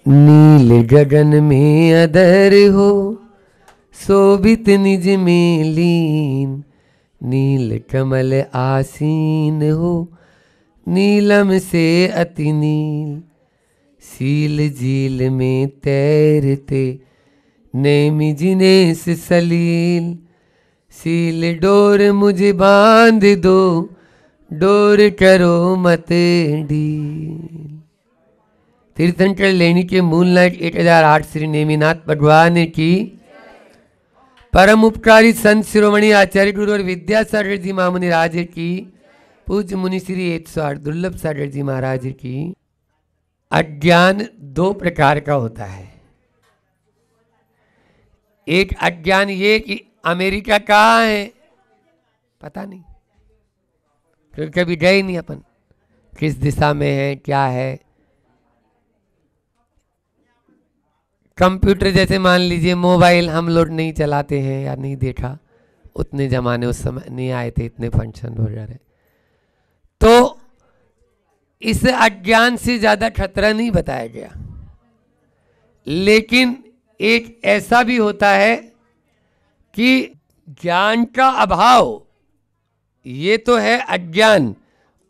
नील गगन में अधर हो, शोभित निज में लीन, नील कमल आसीन हो, नीलम से अति नील, सील झील में तैरते नेमि जिनेस सलील, सील डोर मुझे बांध दो, डोर करो मत ढील। तीर्थंकर लेनी के मूल नायक 1008 श्री नेमिनाथ भगवान की, परम उपकारी संत शिरोमणि आचार्य गुरु और विद्यासागर जी महामुनि राज की, पूज्य मुनि श्री 108 दुर्लभ सागर जी महाराज की। अज्ञान दो प्रकार का होता है। एक अज्ञान ये कि अमेरिका कहाँ है पता नहीं, क्योंकि कभी गए नहीं अपन, किस दिशा में है क्या है। कंप्यूटर जैसे मान लीजिए, मोबाइल हम लोग नहीं चलाते हैं या नहीं देखा, उतने जमाने उस समय नहीं आए थे इतने फंक्शन वगैरह। तो इस अज्ञान से ज्यादा खतरा नहीं बताया गया। लेकिन एक ऐसा भी होता है कि ज्ञान का अभाव, ये तो है अज्ञान,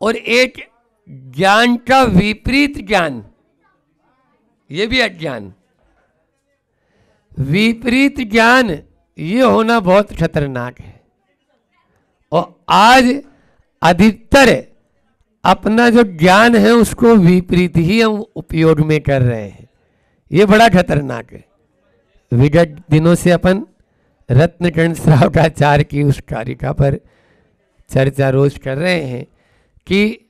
और एक ज्ञान का विपरीत ज्ञान, ये भी अज्ञान। विपरीत ज्ञान ये होना बहुत खतरनाक है। और आज अधिकतर अपना जो ज्ञान है उसको विपरीत ही हम उपयोग में कर रहे हैं, ये बड़ा खतरनाक है। विगत दिनों से अपन रत्नकर्ण श्रावकाचार्य की उस कारिका पर चर्चा रोज कर रहे हैं कि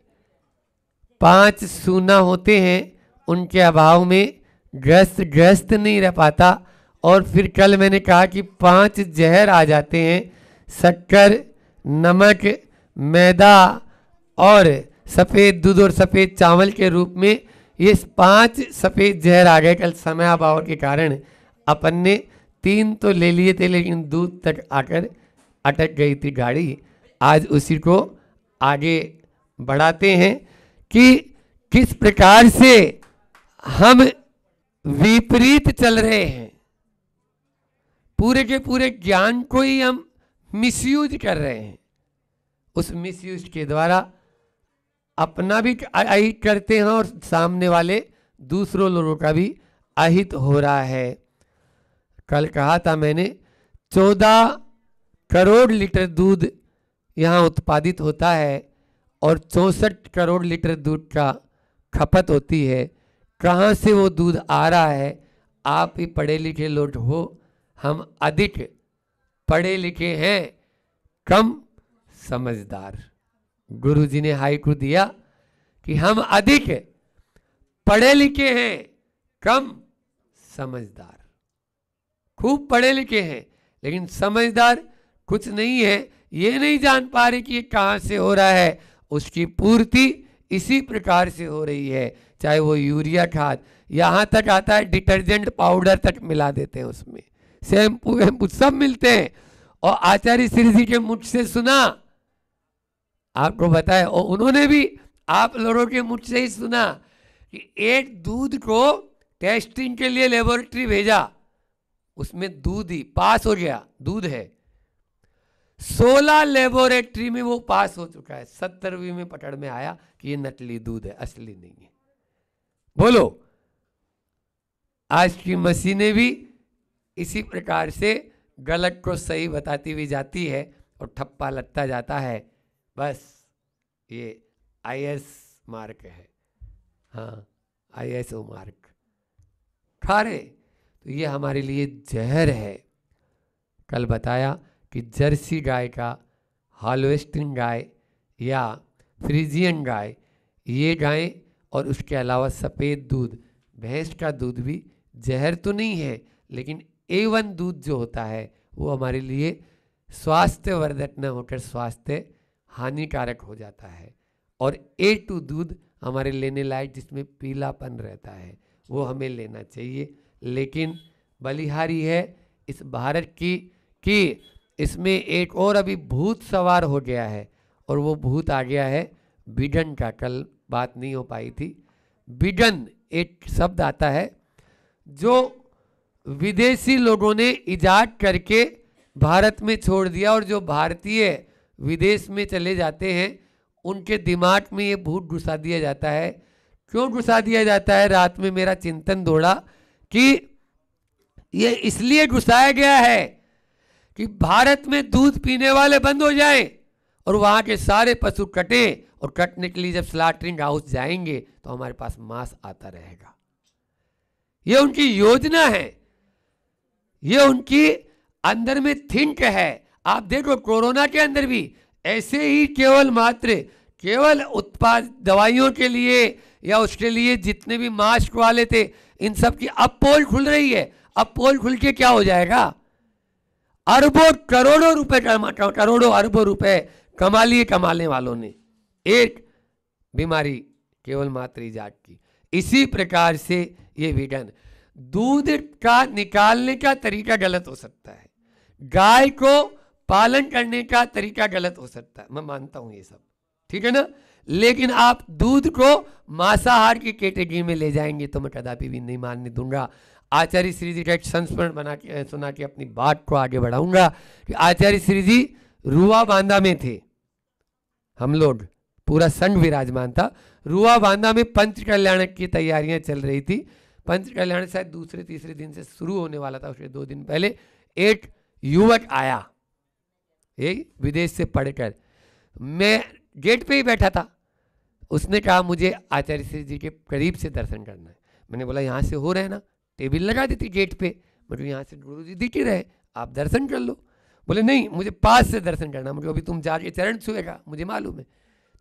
5 सूना होते हैं, उनके अभाव में ग्रस्त नहीं रह पाता। और फिर कल मैंने कहा कि 5 जहर आ जाते हैं, शक्कर, नमक, मैदा और सफ़ेद दूध और सफ़ेद चावल के रूप में। ये 5 सफ़ेद जहर आ गए। कल समय अभाव के कारण अपन ने 3 तो ले लिए थे, लेकिन दूध तक आकर अटक गई थी गाड़ी। आज उसी को आगे बढ़ाते हैं कि किस प्रकार से हम विपरीत चल रहे हैं। पूरे के पूरे ज्ञान को ही हम मिसयूज कर रहे हैं। उस मिसयूज के द्वारा अपना भी अहित करते हैं और सामने वाले दूसरों लोगों का भी अहित हो रहा है। कल कहा था मैंने 14 करोड़ लीटर दूध यहाँ उत्पादित होता है और 64 करोड़ लीटर दूध का खपत होती है। कहाँ से वो दूध आ रहा है? आप ही पढ़े लिखे लोग हो, हम अधिक पढ़े लिखे हैं, कम समझदार। गुरुजी ने हाइकु दिया कि हम अधिक पढ़े लिखे हैं, कम समझदार। खूब पढ़े लिखे हैं लेकिन समझदार कुछ नहीं है। ये नहीं जान पा रहे कि ये कहाँ से हो रहा है। उसकी पूर्ति इसी प्रकार से हो रही है, चाहे वो यूरिया खाद, यहाँ तक आता है डिटर्जेंट पाउडर तक मिला देते हैं उसमें, शैम्पू वैम्पू सब मिलते हैं। और आचार्य श्री जी के मुख से सुना, आपको बताया, और उन्होंने भी आप लोगों के मुख से ही सुना कि एक दूध को टेस्टिंग के लिए लेबोरेटरी भेजा, उसमें दूध ही पास हो गया, दूध है। 16 लेबोरेटरी में वो पास हो चुका है। 70वीं में पकड़ में आया कि ये नकली दूध है, असली नहीं है। बोलो, आज की मशीनें भी इसी प्रकार से गलत को सही बताती हुई जाती है और ठप्पा लगता जाता है। बस ये IS मार्क है, हाँ ISO मार्क खा रहे, तो ये हमारे लिए जहर है। कल बताया कि जर्सी गाय का, हॉलस्टीन गाय या फ्रीजियन गाय, ये गाय और उसके अलावा सफ़ेद दूध, भैंस का दूध भी जहर तो नहीं है, लेकिन A1 दूध जो होता है वो हमारे लिए स्वास्थ्यवर्धक न होकर स्वास्थ्य हानिकारक हो जाता है। और A2 दूध हमारे लेने लायक, जिसमें पीलापन रहता है, वो हमें लेना चाहिए। लेकिन बलिहारी है इस भारत की कि इसमें एक और अभी भूत सवार हो गया है, और वो भूत आ गया है विगन का। कल बात नहीं हो पाई थी। विगन एक शब्द आता है, जो विदेशी लोगों ने इजाद करके भारत में छोड़ दिया, और जो भारतीय विदेश में चले जाते हैं उनके दिमाग में ये भूत घुसा दिया जाता है। क्यों घुसा दिया जाता है? रात में मेरा चिंतन दौड़ा कि ये इसलिए घुसाया गया है कि भारत में दूध पीने वाले बंद हो जाएं और वहां के सारे पशु कटे, और कटने के लिए जब स्लॉटरिंग हाउस जाएंगे तो हमारे पास मांस आता रहेगा। ये उनकी योजना है, ये उनकी अंदर में थिंक है। आप देखो कोरोना के अंदर भी ऐसे ही केवल उत्पाद दवाइयों के लिए या उसके लिए जितने भी मास्क वाले थे, इन सब की अब पोल खुल रही है। अब पोल खुल के क्या हो जाएगा? अरबों करोड़ों रुपए करोड़ों अरबों रुपए कमा लिए कमाने वालों ने एक बीमारी केवल मात्र इजाद की। इसी प्रकार से ये विघटन, दूध का निकालने का तरीका गलत हो सकता है, गाय को पालन करने का तरीका गलत हो सकता है, मैं मानता हूं ये सब, ठीक है ना। लेकिन आप दूध को मांसाहार की कैटेगरी में ले जाएंगे तो मैं कदापि भी नहीं मानने दूंगा। आचार्य श्री जी का एक संस्मरण बना के सुना के अपनी बात को आगे बढ़ाऊंगा कि आचार्य श्री जी रुआ बांधा में थे, हम लोग पूरा संघ विराजमान था। रुआ बांधा में पंच कल्याण की तैयारियां चल रही थी। पंच कल्याण शायद दूसरे तीसरे दिन से शुरू होने वाला था। उसके 2 दिन पहले एक युवक आया, एक विदेश से पढ़कर, मैं गेट पे ही बैठा था। उसने कहा मुझे आचार्य श्री जी के करीब से दर्शन करना है। मैंने बोला यहाँ से हो रहे ना, टेबल लगा दी थी गेट पे, मतलब यहाँ से गुरु जी दिख ही रहे, आप दर्शन कर लो। बोले नहीं, मुझे पास से दर्शन करना, मुझे अभी तुम जाके चरण छुएगा, मुझे मालूम है।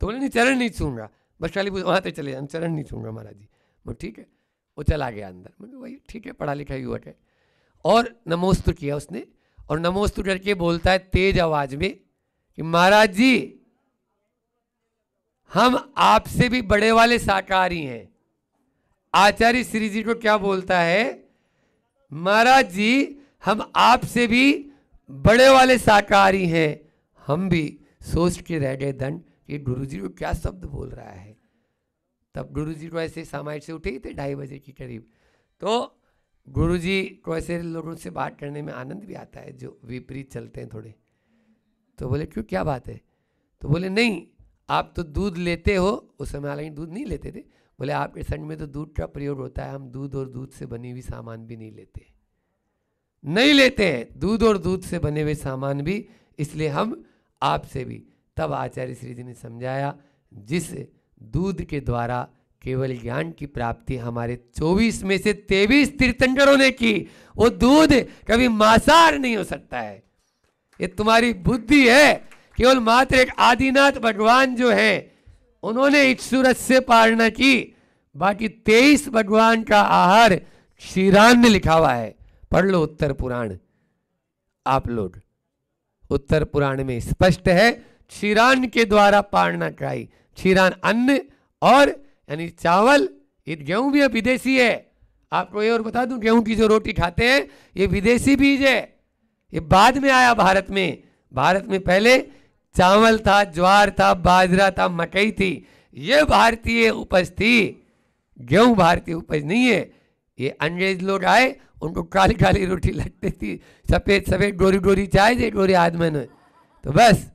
तो बोले नहीं, चरण नहीं छूंगा, बस खाली वहाँ तक चले जाना, चरण नहीं छूंगा महाराज जी। बोले ठीक है। वो चला गया अंदर। मुझे वही ठीक है, पढ़ा लिखा युवक है। और नमोस्तु किया उसने, और नमोस्तु करके बोलता है तेज आवाज में कि महाराज जी हम आपसे भी बड़े वाले शाकाहारी हैं। आचार्य श्री जी को क्या बोलता है? महाराज जी हम आपसे भी बड़े वाले शाकाहारी हैं। हम भी सोच के रह गए दंड कि गुरु जी को क्या शब्द बोल रहा है। तब गुरु जी को ऐसे सामाइट से उठे ही थे 2:30 बजे के करीब। तो गुरु जी को ऐसे लोगों से बात करने में आनंद भी आता है जो विपरीत चलते हैं थोड़े। तो बोले क्यों, क्या बात है? तो बोले नहीं, आप तो दूध लेते हो, उस समय हालांकि दूध नहीं लेते थे। बोले आपके संग में तो दूध का प्रयोग होता है, हम दूध और दूध से बनी हुई सामान भी नहीं लेते हैं, दूध और दूध से बने हुए सामान भी, इसलिए हम आपसे भी। तब आचार्य श्री जी ने समझाया जिस दूध के द्वारा केवल ज्ञान की प्राप्ति हमारे 24 में से 23 तीर्थंकरों ने की, वो दूध कभी मांसाहार नहीं हो सकता है। ये तुम्हारी बुद्धि है। केवल मात्र एक आदिनाथ भगवान जो है उन्होंने इच्छुरत से पालना की, बाकी 23 भगवान का आहार क्षीरान ने लिखा हुआ है। पढ़ लो उत्तर पुराण, आप लोग उत्तर पुराण में स्पष्ट है क्षीरान के द्वारा पालना कराई। क्षीरान अन्न और यानी चावल, ये गेहूं भी विदेशी है। आपको ये और बता दूं, गेहूं की जो रोटी खाते हैं ये विदेशी बीज है, ये बाद में आया भारत में। भारत में पहले चावल था, ज्वार था, बाजरा था, मकई थी, ये भारतीय उपज थी। गेहूं भारतीय उपज नहीं है। ये अंग्रेज लोग आए, उनको काली काली रोटी लगती थी, सफेद सफेद गोरी गोरी चाय दे गोरे आदमी ने, तो बस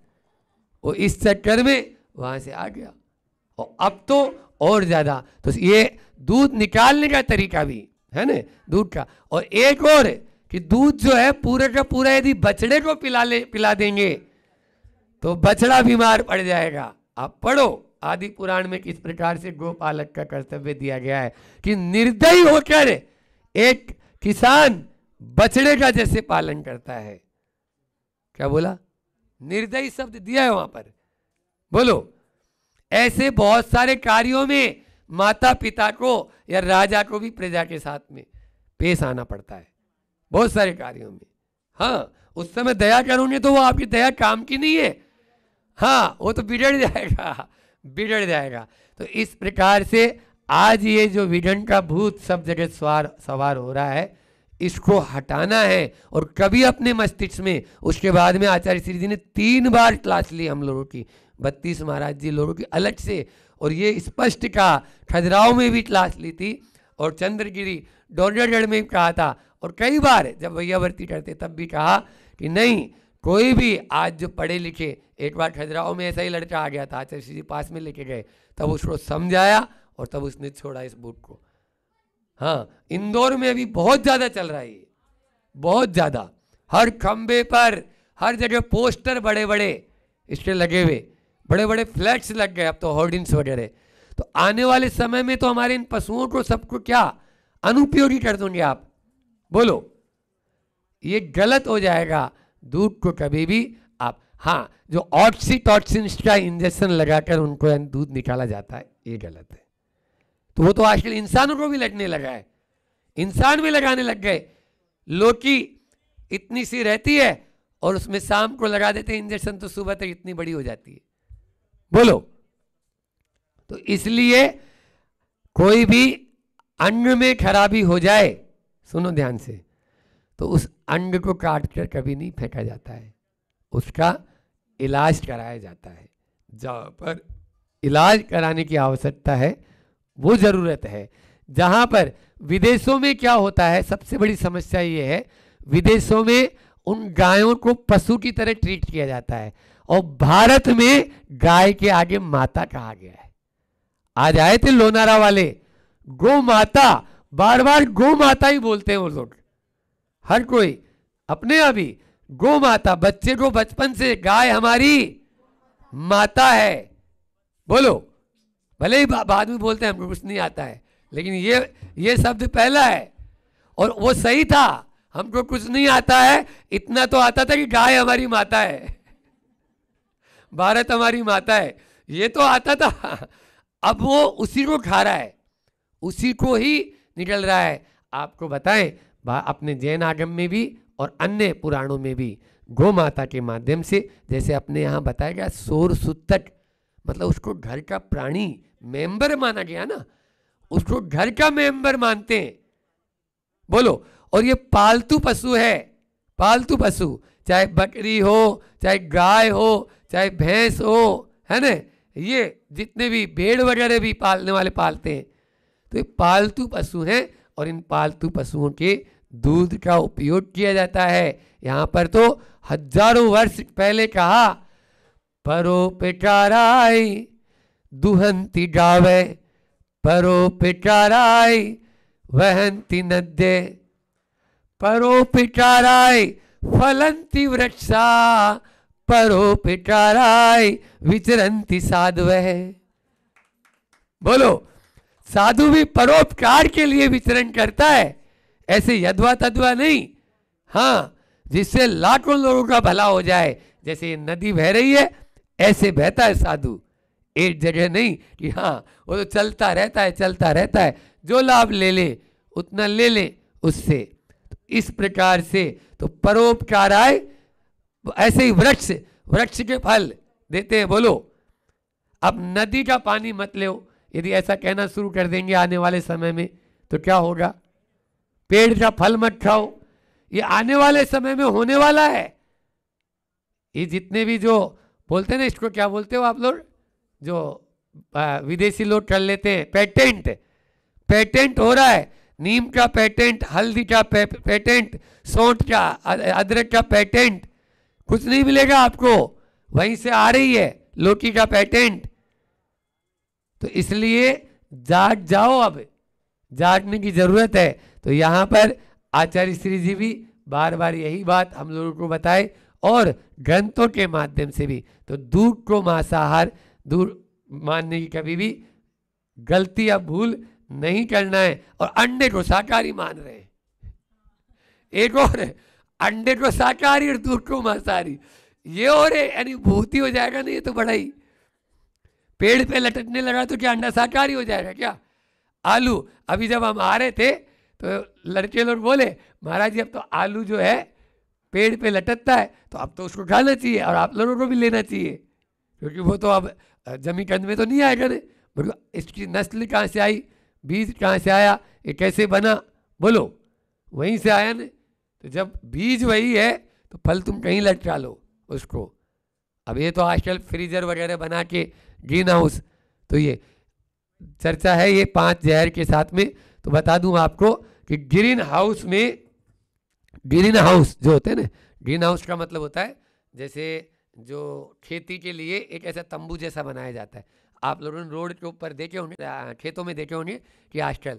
वो इस चक्कर में वहां से आ गया। और अब तो और ज्यादा, तो ये दूध निकालने का तरीका भी है ना दूध का। और एक और कि दूध जो है पूरे का पूरा यदि बछड़े को पिला देंगे तो बछड़ा बीमार पड़ जाएगा। आप पढ़ो आदि पुराण में किस प्रकार से गोपालक का कर्तव्य दिया गया है कि निर्दयी होकर एक किसान बछड़े का जैसे पालन करता है। क्या बोला? निर्दयी शब्द दिया है वहां पर। बोलो, ऐसे बहुत सारे कार्यों में माता पिता को या राजा को भी प्रजा के साथ में पेश आना पड़ता है, बहुत सारे कार्यों में। हाँ, उस समय दया करोगे तो वो आपकी दया काम की नहीं है। हाँ, वो तो बिगड़ जाएगा। तो इस प्रकार से आज ये जो विघटन का भूत सब जगह सवार हो रहा है, इसको हटाना है। और कभी अपने मस्तिष्क में, उसके बाद में आचार्य श्री जी ने 3 बार क्लास ली हम लोगों की, 32 महाराज जी लोगों की अलग से, और ये स्पष्ट का खजुराहो में भी क्लास ली थी। और चंद्रगिरी डोरगढ़ में कहा था, और कई बार जब वैयावर्ती करते तब भी कहा कि नहीं, कोई भी आज जो पढ़े लिखे, एक बार खजुराहो में ऐसा ही लड़का आ गया था, आचार्य श्री जी पास में लेके गए, तब उसको समझाया और तब उसने छोड़ा इस बुक को। हाँ, इंदौर में अभी बहुत ज़्यादा चल रहा है ये, बहुत ज़्यादा, हर खंबे पर, हर जगह पोस्टर बड़े बड़े इसके लगे हुए, बड़े बड़े फ्लैट्स लग गए अब तो, होर्डिंग्स वगैरह। तो आने वाले समय में तो हमारे इन पशुओं को सबको क्या अनुपयोगी कर दोगे आप, बोलो? ये गलत हो जाएगा। दूध को कभी भी आप, हाँ, जो ऑक्सीटॉक्सिन्स का इंजेक्शन लगाकर उनको दूध निकाला जाता है, ये गलत है। तो वो तो आजकल इंसानों को भी लगने लगा है, इंसान भी लगाने लग गए। लौकी इतनी सी रहती है और उसमें शाम को लगा देते हैं इंजेक्शन, तो सुबह तक इतनी बड़ी हो जाती है, बोलो? तो इसलिए कोई भी अंग में खराबी हो जाए, सुनो ध्यान से, तो उस अंग को काट कर कभी नहीं फेंका जाता है, उसका इलाज कराया जाता है। जहाँ पर इलाज कराने की आवश्यकता है वो ज़रूरत है। जहाँ पर विदेशों में क्या होता है, सबसे बड़ी समस्या ये है, विदेशों में उन गायों को पशु की तरह ट्रीट किया जाता है, और भारत में गाय के आगे माता कहा गया है। आज आए थे लोनारा वाले, गौ माता, बार बार गौ माता ही बोलते हैं वो लोग, हर कोई अपने अभी गौ माता। बच्चे को बचपन से गाय हमारी माता है, बोलो? भले ही बाद में बोलते हैं हमको कुछ नहीं आता है, लेकिन ये शब्द पहला है, और वो सही था, हमको कुछ नहीं आता है, इतना तो आता था कि गाय हमारी माता है, भारत हमारी माता है, ये तो आता था। अब वो उसी को खा रहा है, उसी को ही निकल रहा है। आपको बताएं, अपने जैन आगम में भी और अन्य पुराणों में भी गौ माता के माध्यम से, जैसे अपने यहाँ बताया गया, सोर सुतक, मतलब उसको घर का प्राणी मेंबर माना गया ना, उसको घर का मेंबर मानते हैं, बोलो? और ये पालतू पशु है, पालतू पशु, चाहे बकरी हो, चाहे गाय हो, चाहे भैंस हो, है ना, ये जितने भी भेड़ वगैरह भी पालने वाले पालते हैं, तो ये पालतू पशु हैं, और इन पालतू पशुओं के दूध का उपयोग किया जाता है। यहाँ पर तो हजारों वर्ष पहले कहा, परो पिटाराई दुहंती गावे, परो पिटाराई वहंती नद्ये, परो पिटाराई फलंती वृक्षा, परो पिटाराई विचरंती साधवः। बोलो, साधु भी परोपकार के लिए विचरण करता है, ऐसे यदवा तदवा नहीं। हाँ, जिससे लाखों लोगों का भला हो जाए, जैसे ये नदी बह रही है ऐसे बहता है साधु, एक जगह नहीं कि हाँ वो तो चलता रहता है, चलता रहता है, जो लाभ ले ले उतना ले ले उससे। तो इस प्रकार से तो परोपकार आए, ऐसे ही वृक्ष, वृक्ष के फल देते हैं, बोलो? अब नदी का पानी मत लो, यदि ऐसा कहना शुरू कर देंगे आने वाले समय में तो क्या होगा? पेड़ का फल मत खाओ, ये आने वाले समय में होने वाला है। ये जितने भी जो बोलते हैं ना, इसको क्या बोलते हो आप लोग, जो विदेशी लोग कर लेते हैं, पेटेंट, पेटेंट हो रहा है, नीम का पेटेंट, हल्दी का पेटेंट, सौंठ का, अदरक का पेटेंट, कुछ नहीं मिलेगा आपको, वहीं से आ रही है लौकी का पेटेंट। तो इसलिए जाग जाओ, अब जागने की जरूरत है। तो यहाँ पर आचार्य श्री जी भी बार बार यही बात हम लोगों को बताए, और ग्रंथों के माध्यम से भी। तो दूध को मांसाहार दूर मानने की कभी भी गलती या भूल नहीं करना है, और अंडे को शाकाहारी मान रहे हैं। एक और है, अंडे को शाकाहारी और दूध को मांसाहारी, ये और है, यानी भूति हो जाएगा नहीं, ये तो बड़ा ही पेड़ पे लटकने लगा तो क्या अंडा शाकाहारी हो जाएगा क्या? आलू, अभी जब हम आ रहे थे तो लड़के लोग बोले, महाराज जी अब तो आलू जो है पेड़ पे लटकता है, तो अब तो उसको खाना चाहिए और आप लोगों को भी लेना चाहिए, क्योंकि वो तो अब जमीकंद में तो नहीं आएगा ने। बोलो, इसकी नस्ल कहाँ से आई, बीज कहाँ से आया, ये कैसे बना? बोलो, वहीं से आया ने। तो जब बीज वही है तो फल तुम कहीं लटका लो उसको। अब ये तो आजकल फ्रीजर वगैरह बना के ग्रीन हाउस, तो ये चर्चा है ये 5 जहर के साथ में, तो बता दूं आपको कि ग्रीन हाउस में, ग्रीन हाउस जो होते हैं ना, ग्रीन हाउस का मतलब होता है जैसे जो खेती के लिए एक ऐसा तंबू जैसा बनाया जाता है। आप लोगों ने रोड के ऊपर देखे होंगे, खेतों में देखे होंगे कि आजकल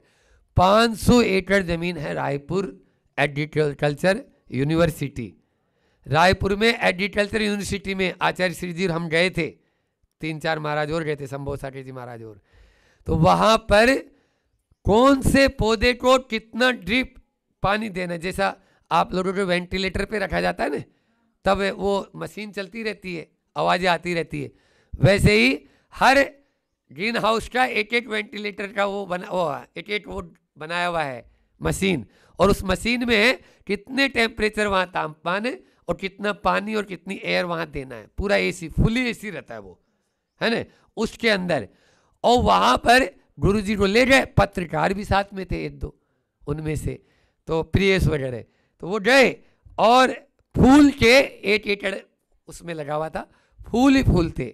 500 एकड़ जमीन है रायपुर एग्रीकल्चर यूनिवर्सिटी। रायपुर में एग्रीकल्चर यूनिवर्सिटी में आचार्य श्री जी हम गए थे, 3-4 महाराज और गए थे, शंभो साठे जी महाराज और। तो वहां पर कौन से पौधे को कितना ड्रिप पानी देना, जैसा आप लोगों को वेंटिलेटर पे रखा जाता है ना, तब वो मशीन चलती रहती है, आवाजें आती रहती है, वैसे ही हर ग्रीन हाउस का एक एक वेंटिलेटर का वो बनाया हुआ है मशीन, और उस मशीन में कितने टेम्परेचर वहाँ तापमान है और कितना पानी और कितनी एयर वहाँ देना है, पूरा एसी, फुली एसी रहता है वो, है ना, उसके अंदर। और वहाँ पर गुरुजी को ले गए, पत्रकार भी साथ में थे 1-2 उनमें से, तो प्रियेश वगैरह, तो वो गए और फूल के 1 एकड़ उसमें लगा हुआ था, फूल ही फूल थे।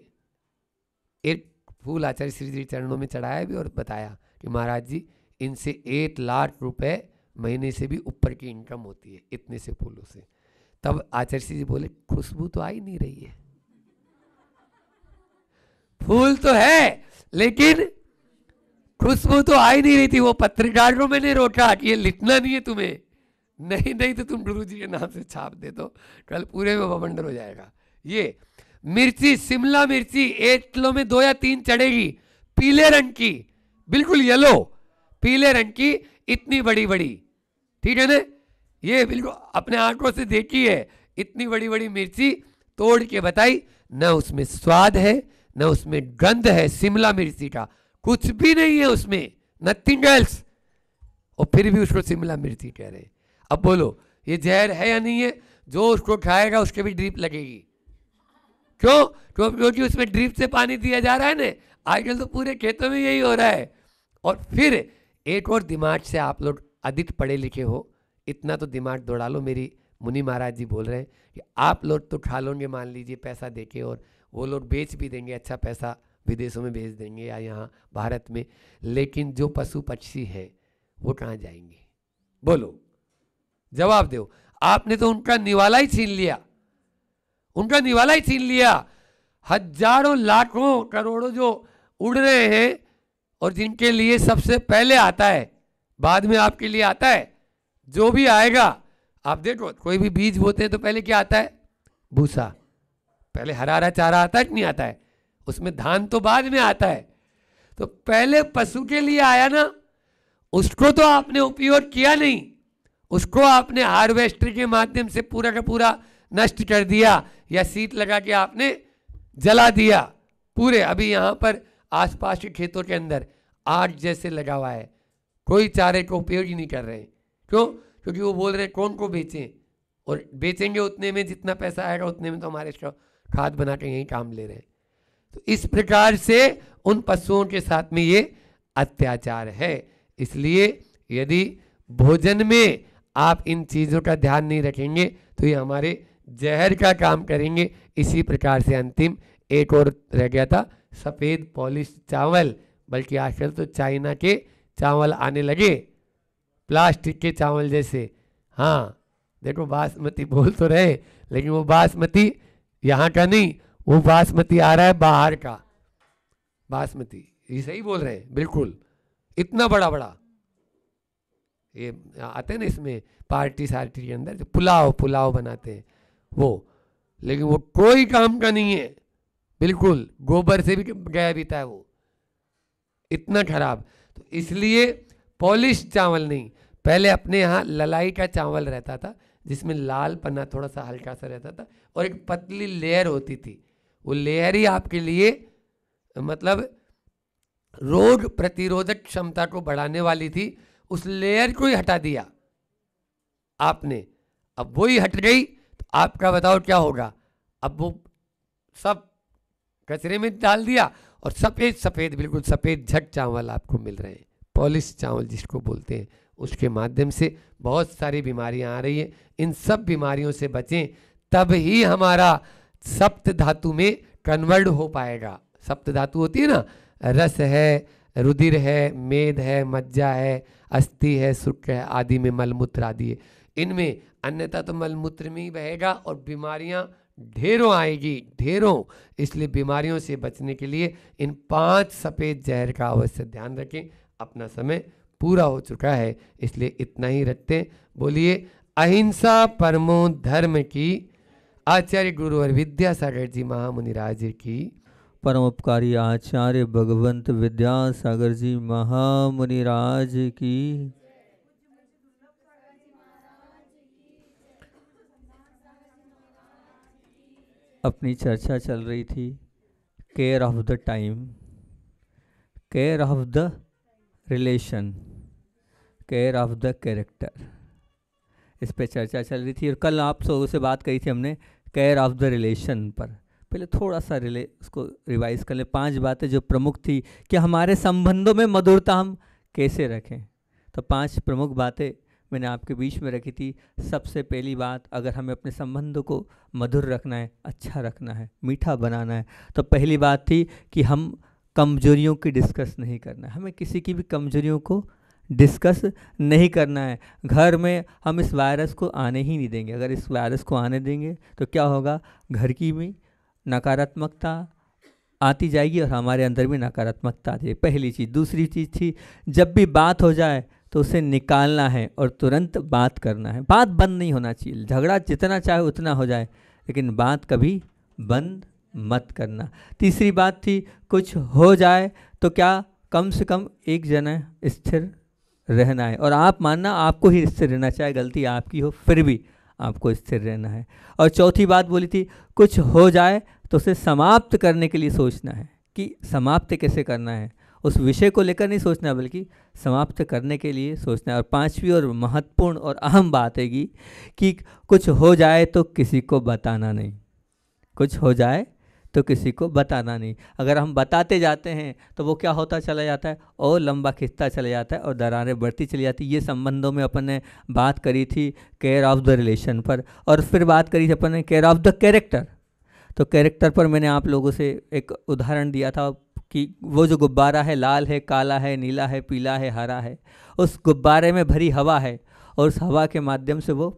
एक फूल आचार्य श्री जी चरणों में चढ़ाया भी और बताया कि महाराज जी इनसे 1 लाख रुपए महीने से भी ऊपर की इनकम होती है इतने से फूलों से। तब आचार्य श्री जी बोले खुशबू तो आ ही नहीं रही है, फूल तो है लेकिन खुशबू तो आ ही नहीं रही थी। वो पत्रकार को मैंने रोका कि ये लिखना नहीं है तुम्हें, नहीं तो तुम गुरु जी के नाम से छाप दे दो, कल पूरे में बवंडर हो जाएगा। ये मिर्ची, शिमला मिर्ची 1 किलो में 2 या 3 चढ़ेगी, पीले रंग की, बिल्कुल येलो पीले रंग की, इतनी बड़ी बड़ी, ठीक है ना, ये बिल्कुल अपने आंखों से देखी है, इतनी बड़ी बड़ी मिर्ची तोड़ के बताई, न उसमें स्वाद है न उसमें गंध है, शिमला मिर्ची का कुछ भी नहीं है उसमें, नथिंग एल्स, और फिर भी उसको शिमला मिर्ची कह रहे हैं। अब बोलो ये जहर है या नहीं है? जो उसको खाएगा उसके भी ड्रिप लगेगी। क्यों? क्योंकि उसमें ड्रिप से पानी दिया जा रहा है ना, आजकल तो पूरे खेतों में यही हो रहा है। और फिर एक और दिमाग से, आप लोग अधिक पढ़े लिखे हो, इतना तो दिमाग दौड़ा लो, मेरी मुनि महाराज जी बोल रहे हैं कि आप लोग तो खा लोगे मान लीजिए पैसा देके, और वो लोग बेच भी देंगे, अच्छा पैसा विदेशों में भेज देंगे या यहाँ भारत में, लेकिन जो पशु पक्षी है वो कहाँ जाएंगे? बोलो, जवाब दो। आपने तो उनका निवाला ही छीन लिया, उनका निवाला ही छीन लिया। हजारों लाखों करोड़ों जो उड़ रहे हैं और जिनके लिए सबसे पहले आता है, बाद में आपके लिए आता है, जो भी आएगा। आप देखो कोई भी बीज बोते हैं तो पहले क्या आता है? भूसा, पहले हरा हरा चारा आता है कि नहीं आता है? उसमें धान तो बाद में आता है। तो पहले पशु के लिए आया ना, उसको तो आपने उपयोग किया नहीं, उसको आपने हार्वेस्टर के माध्यम से पूरा का पूरा नष्ट कर दिया, या शीत लगा के आपने जला दिया पूरे। अभी यहाँ पर आसपास के खेतों के अंदर आग जैसे लगा हुआ है, कोई चारे को उपयोग ही नहीं कर रहे। क्यों? क्योंकि वो बोल रहे हैं कौन को बेचें, और बेचेंगे उतने में जितना पैसा आएगा उतने में तो हमारे इसका खाद बना के यही काम ले रहे हैं। तो इस प्रकार से उन पशुओं के साथ में ये अत्याचार है। इसलिए यदि भोजन में आप इन चीज़ों का ध्यान नहीं रखेंगे तो ये हमारे जहर का काम करेंगे। इसी प्रकार से अंतिम एक और रह गया था, सफ़ेद पॉलिश चावल, बल्कि आजकल तो चाइना के चावल आने लगे, प्लास्टिक के चावल जैसे। हाँ देखो, बासमती बोल तो रहे, लेकिन वो बासमती यहाँ का नहीं, वो बासमती आ रहा है बाहर का बासमती। ये सही बोल रहे हैं बिल्कुल, इतना बड़ा बड़ा ये आते हैं ना इसमें पार्टी सार्टी के अंदर, जो पुलाव बनाते हैं वो, लेकिन वो कोई काम का नहीं है, बिल्कुल गोबर से भी गया बीता है वो, इतना खराब। तो इसलिए पॉलिश चावल नहीं, पहले अपने यहाँ ललाई का चावल रहता था जिसमें लाल पन्ना थोड़ा सा हल्का सा रहता था और एक पतली लेयर होती थी। वो लेयर ही आपके लिए मतलब रोग प्रतिरोधक क्षमता को बढ़ाने वाली थी। उस लेयर को ही हटा दिया आपने, अब वही हट गई तो आपका बताओ क्या होगा? अब वो सब कचरे में डाल दिया और सफ़ेद सफ़ेद, बिल्कुल सफ़ेद झट चावल आपको मिल रहे हैं, पॉलिश चावल जिसको बोलते हैं। उसके माध्यम से बहुत सारी बीमारियां आ रही हैं। इन सब बीमारियों से बचें, तब ही हमारा सप्त धातु में कन्वर्ट हो पाएगा। सप्त धातु होती है ना, रस है, रुधिर है, मेद है, मज्जा है, अस्थि है, शुक्र है, आदि में मलमूत्र आदि है इनमें। अन्यथा तो मलमूत्र में ही बहेगा और बीमारियां ढेरों आएगी, ढेरों। इसलिए बीमारियों से बचने के लिए इन 5 सफेद जहर का अवश्य ध्यान रखें। अपना समय पूरा हो चुका है, इसलिए इतना ही रखते हैं। बोलिए अहिंसा परमो धर्म की। आचार्य गुरु और विद्यासागर जी महामुनिराज की। परमोपकारी आचार्य भगवंत विद्यासागर जी महामुनिराज की। अपनी चर्चा चल रही थी care of the time, care of the relation, care of the character, इस पे चर्चा चल रही थी। और कल आप लोगों से बात कही थी हमने केयर ऑफ द रिलेशन पर। पहले थोड़ा सा उसको रिवाइज कर ले। 5 बातें जो प्रमुख थी कि हमारे संबंधों में मधुरता हम कैसे रखें। तो 5 प्रमुख बातें मैंने आपके बीच में रखी थी। सबसे पहली बात, अगर हमें अपने संबंधों को मधुर रखना है, अच्छा रखना है, मीठा बनाना है, तो पहली बात थी कि हम कमजोरियों की डिस्कस नहीं करना है। हमें किसी की भी कमजोरियों को डिस्कस नहीं करना है। घर में हम इस वायरस को आने ही नहीं देंगे। अगर इस वायरस को आने देंगे तो क्या होगा, घर की भी नकारात्मकता आती जाएगी और हमारे अंदर भी नकारात्मकता आ जाएगी। पहली चीज़। दूसरी चीज़ थी, जब भी बात हो जाए तो उसे निकालना है और तुरंत बात करना है। बात बंद नहीं होना चाहिए। झगड़ा जितना चाहे उतना हो जाए, लेकिन बात कभी बंद मत करना। तीसरी बात थी, कुछ हो जाए तो क्या कम से कम एक जना स्थिर रहना है। और आप मानना आपको ही स्थिर रहना, चाहे गलती आपकी हो फिर भी आपको स्थिर रहना है। और चौथी बात बोली थी, कुछ हो जाए तो उसे समाप्त करने के लिए सोचना है कि समाप्त कैसे करना है। उस विषय को लेकर नहीं सोचना, बल्कि समाप्त करने के लिए सोचना है। और 5वीं और महत्वपूर्ण और अहम बात है कि कुछ हो जाए तो किसी को बताना नहीं। कुछ हो जाए तो किसी को बताना नहीं। अगर हम बताते जाते हैं तो वो क्या होता चला जाता है, और लंबा खिंचता चला जाता है और दरारें बढ़ती चली जाती। ये संबंधों में अपन ने बात करी थी केयर ऑफ द रिलेशन पर। और फिर बात करी थी अपन ने केयर ऑफ द कैरेक्टर। तो कैरेक्टर पर मैंने आप लोगों से एक उदाहरण दिया था कि वो जो गुब्बारा है, लाल है, काला है, नीला है, पीला है, हरा है, उस गुब्बारे में भरी हवा है और उस हवा के माध्यम से वो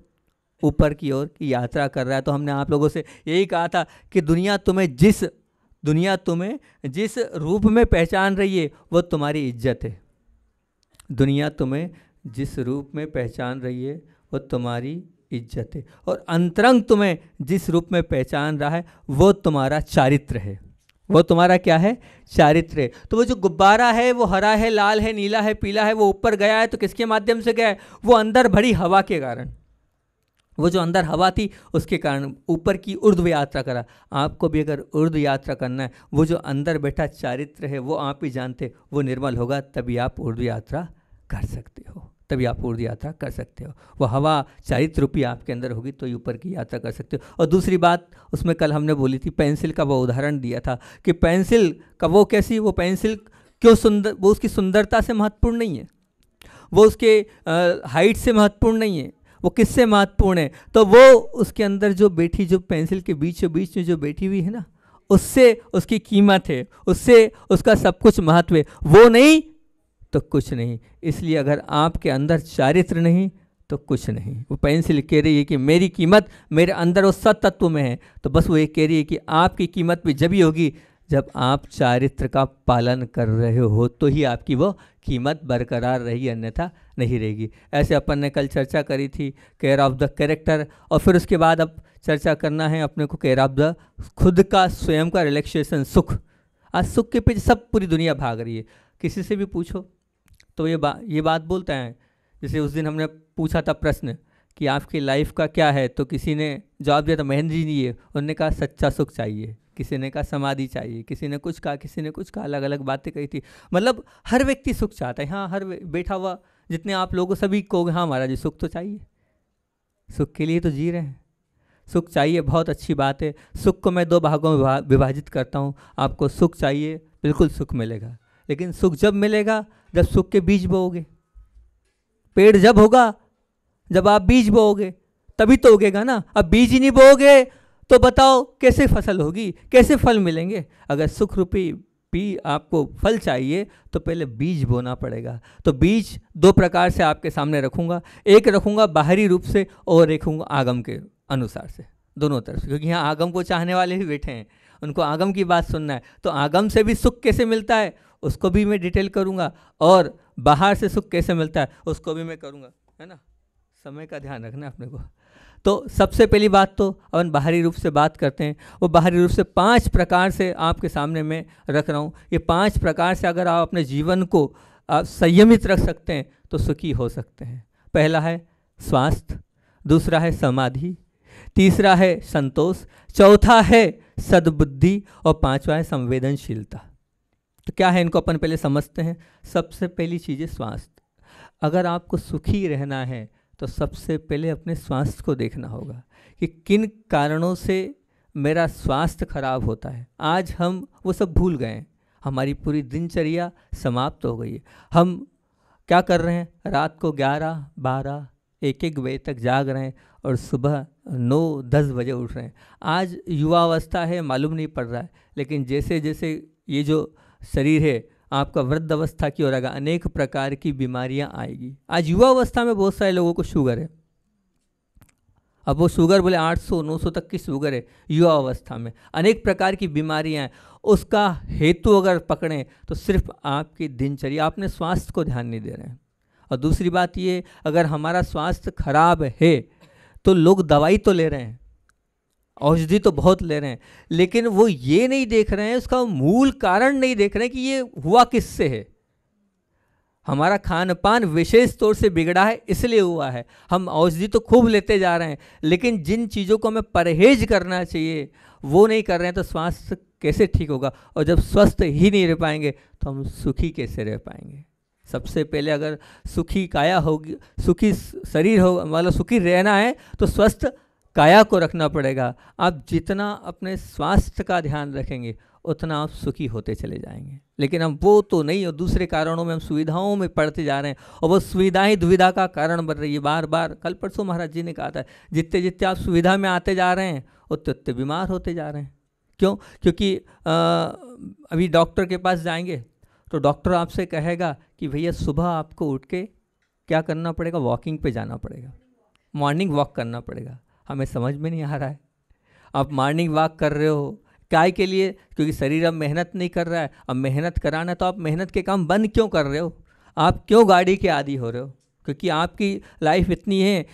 ऊपर की ओर की यात्रा कर रहा है। तो हमने आप लोगों से यही कहा था कि दुनिया तुम्हें जिस रूप में पहचान रही है वो तुम्हारी इज्जत है। दुनिया तुम्हें जिस रूप में पहचान रही है वो तुम्हारी इज्जत है। और अंतरंग तुम्हें जिस रूप में पहचान रहा है वो तुम्हारा चारित्र है। वो तुम्हारा क्या है, चारित्र है। तो वो जो गुब्बारा है वो हरा है, लाल है, नीला है, पीला है, वो ऊपर गया है तो किसके माध्यम से गया है, वो अंदर भरी हवा के कारण। वो जो अंदर हवा थी उसके कारण ऊपर की ऊर्ध्व यात्रा करा। आपको भी अगर ऊर्ध्व यात्रा करना है, वो जो अंदर बैठा चारित्र है वो आप ही जानते, वो निर्मल होगा तभी आप ऊर्ध्व यात्रा कर सकते हो, तभी आप ऊर्ध्व यात्रा कर सकते हो। वो हवा चारित्र रूपी आपके अंदर होगी तो ही ऊपर की यात्रा कर सकते हो। और दूसरी बात उसमें कल हमने बोली थी, पेंसिल का वो उदाहरण दिया था कि पेंसिल का वो कैसी, वो पेंसिल क्यों सुंदर, वो उसकी सुंदरता से महत्वपूर्ण नहीं है, वो उसके हाइट से महत्वपूर्ण नहीं है, वो किससे महत्वपूर्ण है, तो वो उसके अंदर जो बैठी, जो पेंसिल के बीच में जो बैठी हुई है ना, उससे उसकी कीमत है, उससे उसका सब कुछ महत्व है। वो नहीं तो कुछ नहीं। इसलिए अगर आपके अंदर चारित्र नहीं तो कुछ नहीं। वो पेंसिल कह रही है कि मेरी कीमत मेरे अंदर उस सत्तत्व में है, तो बस वो ये कह रही है कि आपकी कीमत भी जब ही होगी जब आप चारित्र का पालन कर रहे हो, तो ही आपकी वो कीमत बरकरार रहेगी, अन्यथा नहीं रहेगी। ऐसे अपन ने कल चर्चा करी थी केयर ऑफ द कैरेक्टर। और फिर उसके बाद अब चर्चा करना है अपने को केयर ऑफ द खुद का, स्वयं का रिलैक्सेशन, सुख। आज सुख के पीछे सब पूरी दुनिया भाग रही है। किसी से भी पूछो तो ये बात बोलता है। जैसे उस दिन हमने पूछा था प्रश्न कि आपकी लाइफ का क्या है, तो किसी ने जवाब दिया था महेंद्र जी ने, उन्होंने कहा सच्चा सुख चाहिए, किसी ने कहा समाधि चाहिए, किसी ने कुछ कहा, किसी ने कुछ कहा, अलग अलग बातें कही थी। मतलब हर व्यक्ति सुख चाहता है। हाँ, हर बैठा हुआ जितने आप लोगों सभी को, हाँ महाराज जी सुख तो चाहिए, सुख के लिए तो जी रहे हैं, सुख चाहिए, बहुत अच्छी बात है। सुख को मैं 2 भागों में विभाजित करता हूँ। आपको सुख चाहिए, बिल्कुल सुख मिलेगा, लेकिन सुख जब मिलेगा जब सुख के बीज बोओगे। पेड़ जब होगा जब आप बीज बोओगे तभी तो उगेगा ना। अब बीज ही नहीं बोओगे तो बताओ कैसे फसल होगी, कैसे फल मिलेंगे। अगर सुख रूपी आपको फल चाहिए तो पहले बीज बोना पड़ेगा। तो बीज दो प्रकार से आपके सामने रखूंगा, एक रखूंगा बाहरी रूप से और एक रखूंगा आगम के अनुसार से, दोनों तरफ से, क्योंकि यहाँ आगम को चाहने वाले भी बैठे हैं, उनको आगम की बात सुनना है। तो आगम से भी सुख कैसे मिलता है उसको भी मैं डिटेल करूंगा, और बाहर से सुख कैसे मिलता है उसको भी मैं करूंगा, है ना। समय का ध्यान रखना अपने को। तो सबसे पहली बात तो अपन बाहरी रूप से बात करते हैं। वो बाहरी रूप से 5 प्रकार से आपके सामने मैं रख रहा हूँ। ये 5 प्रकार से अगर आप अपने जीवन को आप संयमित रख सकते हैं तो सुखी हो सकते हैं। पहला है स्वास्थ्य, दूसरा है समाधि, तीसरा है संतोष, चौथा है सद्बुद्धि और पांचवा है संवेदनशीलता। तो क्या है, इनको अपन पहले समझते हैं। सबसे पहली चीज़ है स्वास्थ्य। अगर आपको सुखी रहना है तो सबसे पहले अपने स्वास्थ्य को देखना होगा कि किन कारणों से मेरा स्वास्थ्य खराब होता है। आज हम वो सब भूल गए हैं, हमारी पूरी दिनचर्या समाप्त हो गई है। हम क्या कर रहे हैं, रात को 11, 12, 1-1 बजे तक जाग रहे हैं और सुबह 9-10 बजे उठ रहे हैं। आज युवा अवस्था है, मालूम नहीं पड़ रहा है, लेकिन जैसे जैसे ये जो शरीर है आपका वृद्ध अवस्था की ओर आएगा, अनेक प्रकार की बीमारियां आएगी। आज युवा अवस्था में बहुत सारे लोगों को शुगर है। अब वो शुगर बोले 800-900 तक की शुगर है युवा अवस्था में, अनेक प्रकार की बीमारियां हैं। उसका हेतु अगर पकड़ें तो सिर्फ आपकी दिनचर्या, आपने स्वास्थ्य को ध्यान नहीं दे रहे हैं। और दूसरी बात ये, अगर हमारा स्वास्थ्य खराब है तो लोग दवाई तो ले रहे हैं, औषधि तो बहुत ले रहे हैं, लेकिन वो ये नहीं देख रहे हैं, उसका मूल कारण नहीं देख रहे हैं कि ये हुआ किससे है। हमारा खान पान विशेष तौर से बिगड़ा है, इसलिए हुआ है। हम औषधि तो खूब लेते जा रहे हैं, लेकिन जिन चीज़ों को हमें परहेज करना चाहिए वो नहीं कर रहे हैं, तो स्वास्थ्य कैसे ठीक होगा। और जब स्वस्थ ही नहीं रह पाएंगे तो हम सुखी कैसे रह पाएंगे। सबसे पहले अगर सुखी काया होगी, सुखी शरीर हो, मतलब सुखी रहना है तो स्वस्थ काया को रखना पड़ेगा। आप जितना अपने स्वास्थ्य का ध्यान रखेंगे उतना आप सुखी होते चले जाएंगे। लेकिन हम वो तो नहीं, और दूसरे कारणों में हम सुविधाओं में पड़ते जा रहे हैं, और वो सुविधाएं दुविधा का कारण बन रही है। बार बार कल परसों महाराज जी ने कहा था, जितने जितने आप सुविधा में आते जा रहे हैं उतने उतने बीमार होते जा रहे हैं। क्यों? क्योंकि अभी डॉक्टर के पास जाएंगे तो डॉक्टर आपसे कहेगा कि भैया सुबह आपको उठ के क्या करना पड़ेगा, वॉकिंग पे जाना पड़ेगा, मॉर्निंग वॉक करना पड़ेगा। हमें समझ में नहीं आ रहा है, आप मॉर्निंग वॉक कर रहे हो काय के लिए? क्योंकि शरीर अब मेहनत नहीं कर रहा है। अब मेहनत कराना है तो आप मेहनत के काम बंद क्यों कर रहे हो? आप क्यों गाड़ी के आदी हो रहे हो? क्योंकि आपकी लाइफ इतनी है,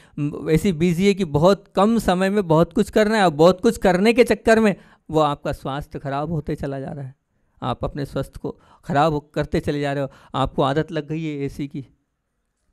ऐसी बिजी है कि बहुत कम समय में बहुत कुछ करना है। और बहुत कुछ करने के चक्कर में वो आपका स्वास्थ्य खराब होते चला जा रहा है। आप अपने स्वास्थ्य को खराब करते चले जा रहे हो। आपको आदत लग गई है एसी की,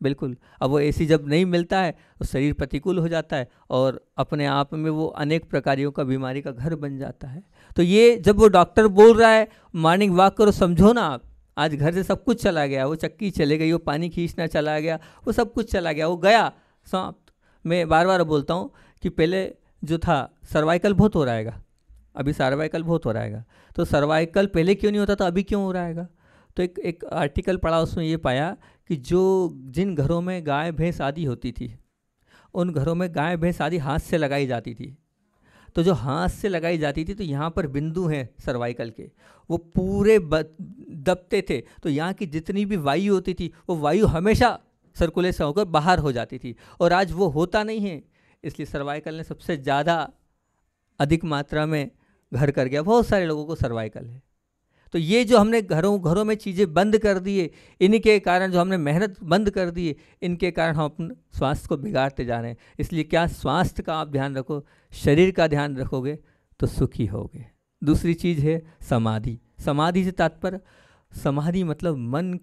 बिल्कुल। अब वो एसी जब नहीं मिलता है तो शरीर प्रतिकूल हो जाता है और अपने आप में वो अनेक प्रकारों का बीमारी का घर बन जाता है। तो ये जब वो डॉक्टर बोल रहा है मॉर्निंग वॉक करो, समझो ना आप, आज घर से सब कुछ चला गया, वो चक्की चले गई, वो पानी खींचना चला गया, वो सब कुछ चला गया, वो गया, समाप्त। मैं बार बार बोलता हूँ कि पहले जो था सर्वाइकल बहुत हो रहा है, अभी सर्वाइकल बहुत हो रहा है। तो सर्वाइकल पहले क्यों नहीं होता था, अभी क्यों हो रहा है? तो एक आर्टिकल पढ़ा, उसमें ये पाया कि जिन घरों में गाय भैंस आदि होती थी, उन घरों में गाय भैंस आदि हाथ से लगाई जाती थी। तो जो हाथ से लगाई जाती थी तो यहाँ पर बिंदु हैं सर्वाइकल के, वो पूरे दबते थे। तो यहाँ की जितनी भी वायु होती थी वो वायु हमेशा सर्कुलेशन होकर बाहर हो जाती थी, और आज वो होता नहीं है। इसलिए सर्वाइकल ने सबसे ज़्यादा अधिक मात्रा में घर कर गया, बहुत सारे लोगों को सर्वाइकल है। तो ये जो हमने घरों में चीज़ें बंद कर दिए, इनके कारण जो हमने मेहनत बंद कर दी, इनके कारण हम अपने स्वास्थ्य को बिगाड़ते जा रहे हैं। इसलिए क्या स्वास्थ्य का आप ध्यान रखो, शरीर का ध्यान रखोगे तो सुखी होगे। दूसरी चीज़ है समाधि। समाधि से तात्पर्य, समाधि मतलब मन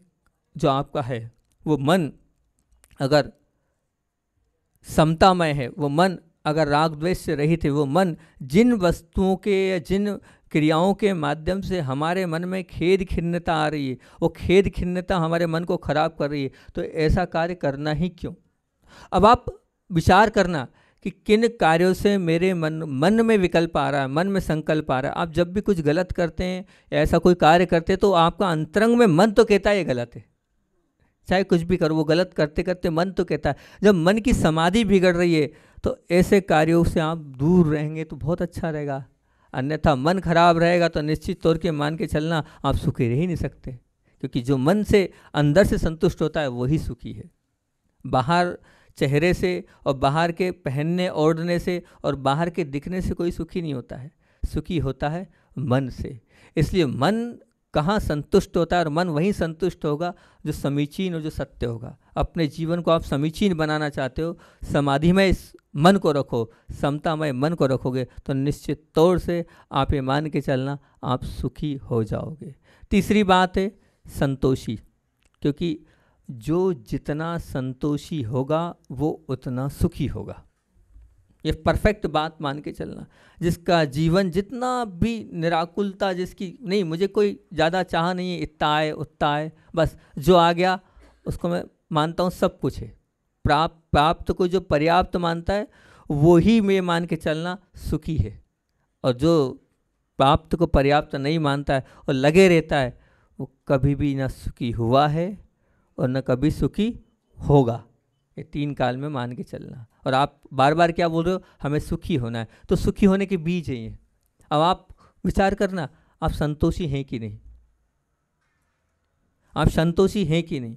जो आपका है, वो मन अगर समतामय है, वो मन अगर राग द्वेष से रहित है, वो मन जिन वस्तुओं के या जिन क्रियाओं के माध्यम से हमारे मन में खेद खिन्नता आ रही है, वो खेद खिन्नता हमारे मन को खराब कर रही है, तो ऐसा कार्य करना ही क्यों? अब आप विचार करना कि किन कार्यों से मेरे मन में विकल्प आ रहा है, मन में संकल्प आ रहा है। आप जब भी कुछ गलत करते हैं या ऐसा कोई कार्य करते हैं तो आपका अंतरंग में मन तो कहता है ये गलत है, चाहे कुछ भी करो, वो गलत करते करते मन तो कहता है। जब मन की समाधि बिगड़ रही है तो ऐसे कार्यों से आप दूर रहेंगे तो बहुत अच्छा रहेगा। अन्यथा मन खराब रहेगा तो निश्चित तौर के मान के चलना आप सुखी रह ही नहीं सकते, क्योंकि जो मन से अंदर से संतुष्ट होता है वही सुखी है। बाहर चेहरे से और बाहर के पहनने ओढ़ने से और बाहर के दिखने से कोई सुखी नहीं होता है, सुखी होता है मन से। इसलिए मन कहाँ संतुष्ट होता है, और मन वहीं संतुष्ट होगा जो समीचीन और जो सत्य होगा। अपने जीवन को आप समीचीन बनाना चाहते हो, समाधिमय इस मन को रखो, समतामय मन को रखोगे तो निश्चित तौर से आप ये मान के चलना आप सुखी हो जाओगे। तीसरी बात है संतोषी, क्योंकि जो जितना संतोषी होगा वो उतना सुखी होगा। ये परफेक्ट बात मान के चलना। जिसका जीवन जितना भी निराकुलता, जिसकी नहीं मुझे कोई ज़्यादा चाह नहीं है, इतना आए उतना आए, बस जो आ गया उसको मैं मानता हूँ सब कुछ है। प्राप्त को जो पर्याप्त मानता है वो ही मैं मान के चलना सुखी है, और जो प्राप्त को पर्याप्त नहीं मानता है और लगे रहता है वो कभी भी ना सुखी हुआ है और न कभी सुखी होगा। ये तीन काल में मान के चलना। और आप बार बार क्या बोल रहे हो, हमें सुखी होना है, तो सुखी होने के बीज है ये। अब आप विचार करना, आप संतोषी हैं कि नहीं, आप संतोषी हैं कि नहीं।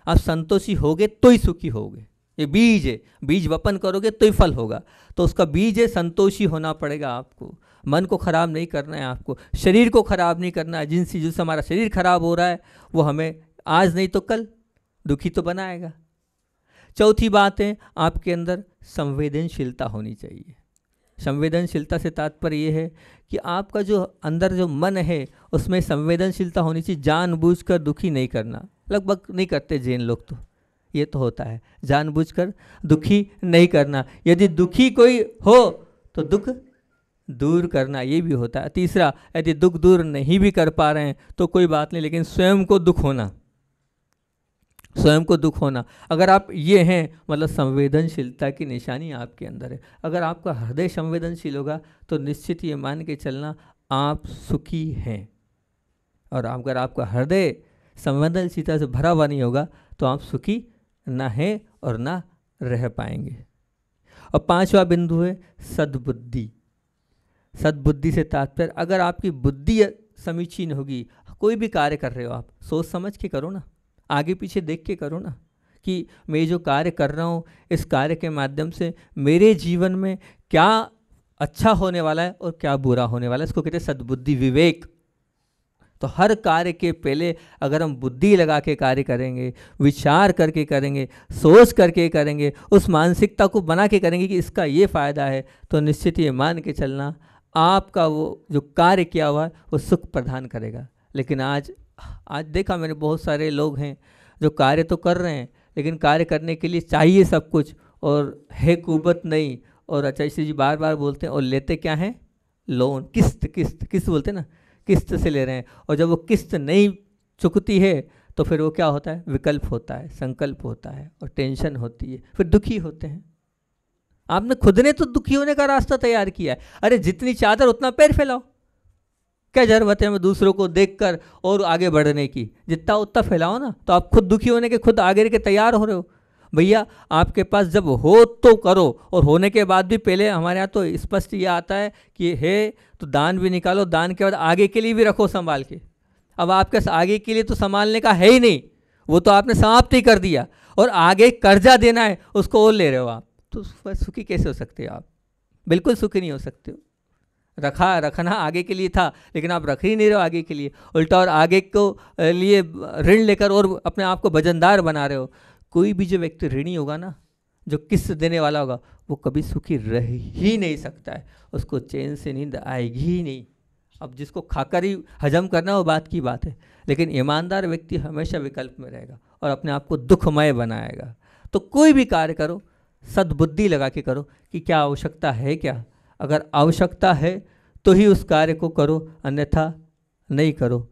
आप संतोषी होगे तो ही सुखी होगे, ये बीज है। बीज वपन करोगे तो ही फल होगा, तो उसका बीज है संतोषी होना पड़ेगा आपको। मन को खराब नहीं करना है आपको, शरीर को खराब नहीं करना है। जिनसे हमारा शरीर खराब हो रहा है वो हमें आज नहीं तो कल दुखी तो बनाएगा। चौथी बात है आपके अंदर संवेदनशीलता होनी चाहिए। संवेदनशीलता से तात्पर्य ये है कि आपका जो अंदर जो मन है उसमें संवेदनशीलता होनी चाहिए। जानबूझकर दुखी नहीं करना, लगभग नहीं करते जैन लोग, तो ये तो होता है जानबूझकर दुखी नहीं करना। यदि दुखी कोई हो तो दुख दूर करना, ये भी होता है। तीसरा, यदि दुख दूर नहीं भी कर पा रहे हैं तो कोई बात नहीं, लेकिन स्वयं को दुख होना, स्वयं को दुख होना। अगर आप ये हैं मतलब संवेदनशीलता की निशानी आपके अंदर है। अगर आपका हृदय संवेदनशील होगा तो निश्चित ये मान के चलना आप सुखी हैं। और अगर आपका हृदय संवेदनशीलता से भरा हुआ नहीं होगा तो आप सुखी ना हैं और ना रह पाएंगे। और पांचवा बिंदु है सद्बुद्धि। सद्बुद्धि से तात्पर्य, अगर आपकी बुद्धि समीचीन होगी, कोई भी कार्य कर रहे हो आप सोच समझ के करो ना, आगे पीछे देख के करो ना, कि मैं जो कार्य कर रहा हूँ इस कार्य के माध्यम से मेरे जीवन में क्या अच्छा होने वाला है और क्या बुरा होने वाला है। इसको कहते हैं सद्बुद्धि, विवेक। तो हर कार्य के पहले अगर हम बुद्धि लगा के कार्य करेंगे, विचार करके करेंगे, सोच करके करेंगे, उस मानसिकता को बना के करेंगे कि इसका ये फ़ायदा है, तो निश्चित ये मान के चलना आपका वो जो कार्य किया हुआ है वो सुख प्रदान करेगा। लेकिन आज देखा मैंने बहुत सारे लोग हैं जो कार्य तो कर रहे हैं लेकिन कार्य करने के लिए चाहिए सब कुछ और है कुवत नहीं, और आचार्य जी बार बार बोलते हैं, और लेते क्या हैं, लोन, किस्त बोलते हैं ना, किस्त से ले रहे हैं। और जब वो किस्त नहीं चुकती है तो फिर वो क्या होता है, विकल्प होता है, संकल्प होता है और टेंशन होती है, फिर दुखी होते हैं। आपने खुद ने तो दुखी होने का रास्ता तैयार किया है। अरे जितनी चादर उतना पैर फैलाओ, क्या जरूरत है हमें दूसरों को देखकर और आगे बढ़ने की, जितना उतना फैलाओ ना, तो आप खुद दुखी होने के खुद आगे के तैयार हो रहे हो। भैया आपके पास जब हो तो करो, और होने के बाद भी पहले हमारे यहाँ तो स्पष्ट ये आता है कि है तो दान भी निकालो, दान के बाद आगे के लिए भी रखो संभाल के। अब आपके आगे के लिए तो संभालने का है ही नहीं, वो तो आपने समाप्त ही कर दिया, और आगे कर्जा देना है उसको और ले रहे हो आप, तो सुखी कैसे हो सकते हो आप, बिल्कुल सुखी नहीं हो सकते हो। रखना आगे के लिए था लेकिन आप रख ही नहीं रहे हो आगे के लिए, उल्टा और आगे को लिए ऋण लेकर और अपने आप को वजनदार बना रहे हो। कोई भी जो व्यक्ति ऋणी होगा ना, जो किस्त देने वाला होगा, वो कभी सुखी रह ही नहीं सकता है, उसको चैन से नींद आएगी ही नहीं। अब जिसको खाकर ही हजम करना वो बात की बात है, लेकिन ईमानदार व्यक्ति हमेशा विकल्प में रहेगा और अपने आप को दुखमय बनाएगा। तो कोई भी कार्य करो सद्बुद्धि लगा के करो कि क्या आवश्यकता है, क्या अगर आवश्यकता है तो ही उस कार्य को करो, अन्यथा नहीं करो।